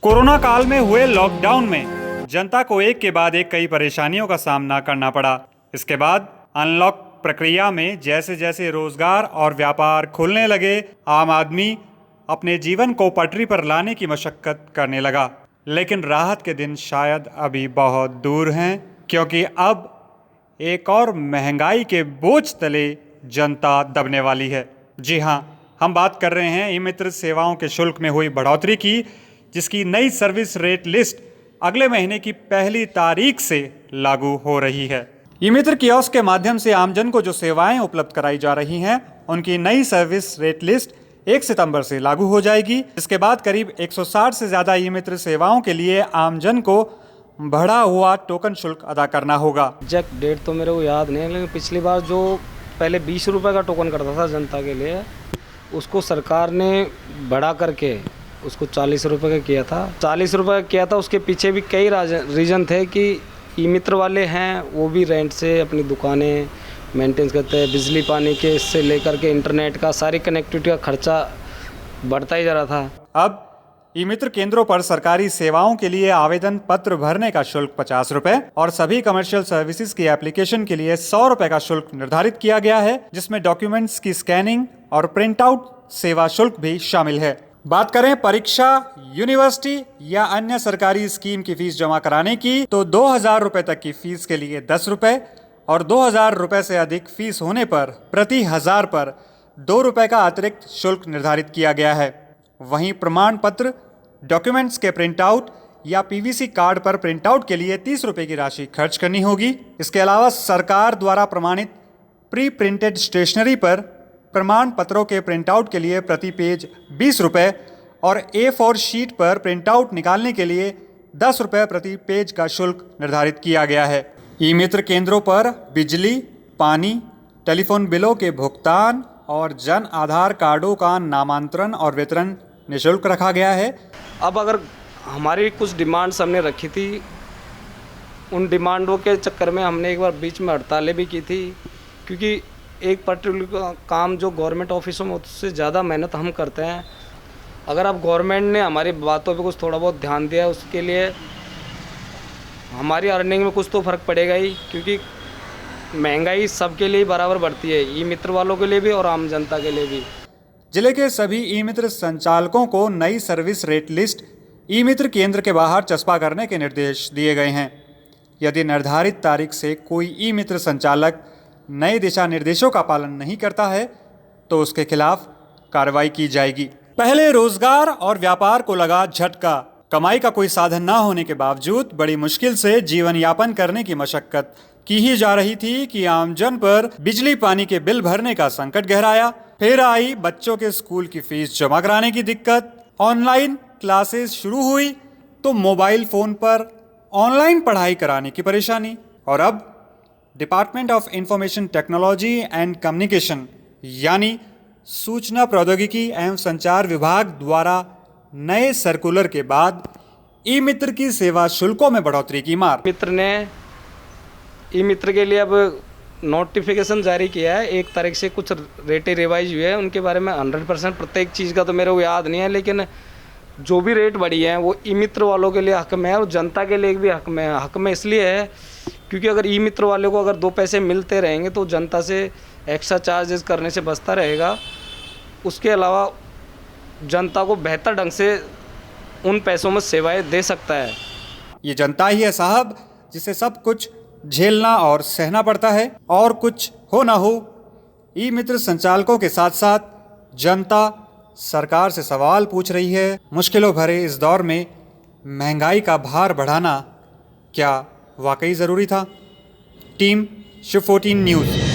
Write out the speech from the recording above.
Corona काल में हुए लॉकडाउन में जनता को एक के बाद एक कई परेशानियों का सामना करना पड़ा। इसके बाद अनलॉक प्रक्रिया में जैसे जैसे रोजगार और व्यापार खुलने लगे, आम आदमी अपने जीवन को पटरी पर लाने की मशक्कत करने लगा। लेकिन राहत के दिन शायद अभी बहुत दूर हैं, क्योंकि अब एक और महंगाई के बोझ तले जनता दबने वाली है। जी हाँ, हम बात कर रहे हैं ई मित्र सेवाओं के शुल्क में हुई बढ़ोतरी की, जिसकी नई सर्विस रेट लिस्ट अगले महीने की 1 तारीख से लागू हो रही है। ई मित्र कियोस्क के माध्यम से आमजन को जो सेवाएं उपलब्ध कराई जा रही हैं, उनकी नई सर्विस रेट लिस्ट 1 सितंबर से लागू हो जाएगी। इसके बाद करीब 160 से ज्यादा ई मित्र सेवाओं के लिए आमजन को बढ़ा हुआ टोकन शुल्क अदा करना होगा। एग्जैक्ट डेट तो मेरे को याद नहीं है, लेकिन पिछली बार जो पहले 20 रुपये का टोकन करता था जनता के लिए, उसको सरकार ने बढ़ा करके उसको 40 रुपये का किया था। 40 रुपये का किया था, उसके पीछे भी कई रीज़न थे कि ई मित्र वाले हैं वो भी रेंट से अपनी दुकानें मेंटेन करते हैं, बिजली पानी के इससे लेकर के इंटरनेट का, सारी कनेक्टिविटी का खर्चा बढ़ता ही जा रहा था। अब ई मित्र केंद्रों पर सरकारी सेवाओं के लिए आवेदन पत्र भरने का शुल्क 50 रुपए और सभी कमर्शियल सर्विसेज की एप्लीकेशन के लिए 100 रुपए का शुल्क निर्धारित किया गया है, जिसमें डॉक्यूमेंट्स की स्कैनिंग और प्रिंट आउट सेवा शुल्क भी शामिल है। बात करें परीक्षा, यूनिवर्सिटी या अन्य सरकारी स्कीम की फीस जमा कराने की, तो 2000 रुपए तक की फीस के लिए 10 रुपए और 2000 रुपए से अधिक फीस होने पर प्रति 1000 पर 2 रुपए का अतिरिक्त शुल्क निर्धारित किया गया है। वहीं प्रमाण पत्र, डॉक्यूमेंट्स के प्रिंट आउट या पीवीसी कार्ड पर प्रिंट आउट के लिए 30 रुपए की राशि खर्च करनी होगी। इसके अलावा सरकार द्वारा प्रमाणित प्री प्रिंटेड स्टेशनरी पर प्रमाण पत्रों के प्रिंट आउट के लिए प्रति पेज 20 रुपए और A4 शीट पर प्रिंट आउट निकालने के लिए 10 रुपए प्रति पेज का शुल्क निर्धारित किया गया है। ई मित्र केंद्रों पर बिजली, पानी, टेलीफोन बिलों के भुगतान और जन आधार कार्डों का नामांतरण और वितरण निःशुल्क रखा गया है। अब अगर हमारी कुछ डिमांड्स हमने रखी थी, उन डिमांडों के चक्कर में हमने एक बार बीच में हड़तालें भी की थी, क्योंकि एक पर्टिकुलर काम जो गवर्नमेंट ऑफिसों में उससे ज़्यादा मेहनत हम करते हैं। अगर अब गवर्नमेंट ने हमारी बातों पे कुछ थोड़ा बहुत ध्यान दिया, उसके लिए हमारी अर्निंग में कुछ तो फ़र्क पड़ेगा ही, क्योंकि महंगाई सबके लिए बराबर बढ़ती है, ई मित्र वालों के लिए भी और आम जनता के लिए भी। जिले के सभी ई मित्र संचालकों को नई सर्विस रेट लिस्ट ई मित्र केंद्र के बाहर चस्पा करने के निर्देश दिए गए हैं। यदि निर्धारित तारीख से कोई ई मित्र संचालक नए दिशा निर्देशों का पालन नहीं करता है तो उसके खिलाफ कार्रवाई की जाएगी। पहले रोजगार और व्यापार को लगा झटका। कमाई का कोई साधन न होने के बावजूद बड़ी मुश्किल से जीवन यापन करने की मशक्कत की ही जा रही थी कि आमजन पर बिजली पानी के बिल भरने का संकट गहराया। फिर आई बच्चों के स्कूल की फीस जमा कराने की दिक्कत। ऑनलाइन क्लासेस शुरू हुई तो मोबाइल फोन पर ऑनलाइन पढ़ाई कराने की परेशानी। और अब department of information technology and communication यानी सूचना प्रौद्योगिकी एवं संचार विभाग द्वारा नए सर्कुलर के बाद ई मित्र की सेवा शुल्कों में बढ़ोतरी की मार। मित्र ने ई मित्र के लिए अब नोटिफिकेशन जारी किया है। 1 तारीख से कुछ रेटें रिवाइज हुए हैं, उनके बारे में 100% प्रत्येक चीज़ का तो मेरे को याद नहीं है, लेकिन जो भी रेट बढ़ी है वो ई मित्र वालों के लिए हक में है और जनता के लिए भी हक में है। हक में इसलिए है क्योंकि अगर ई मित्र वाले को अगर 2 पैसे मिलते रहेंगे तो जनता से एक्स्ट्रा चार्जेस करने से बचता रहेगा। उसके अलावा जनता को बेहतर ढंग से उन पैसों में सेवाएं दे सकता है। ये जनता ही है साहब, जिसे सब कुछ झेलना और सहना पड़ता है। और कुछ हो ना हो, ई मित्र संचालकों के साथ साथ जनता सरकार से सवाल पूछ रही है। मुश्किलों भरे इस दौर में महंगाई का भार बढ़ाना क्या वाकई ज़रूरी था? Team Shiv 14 news.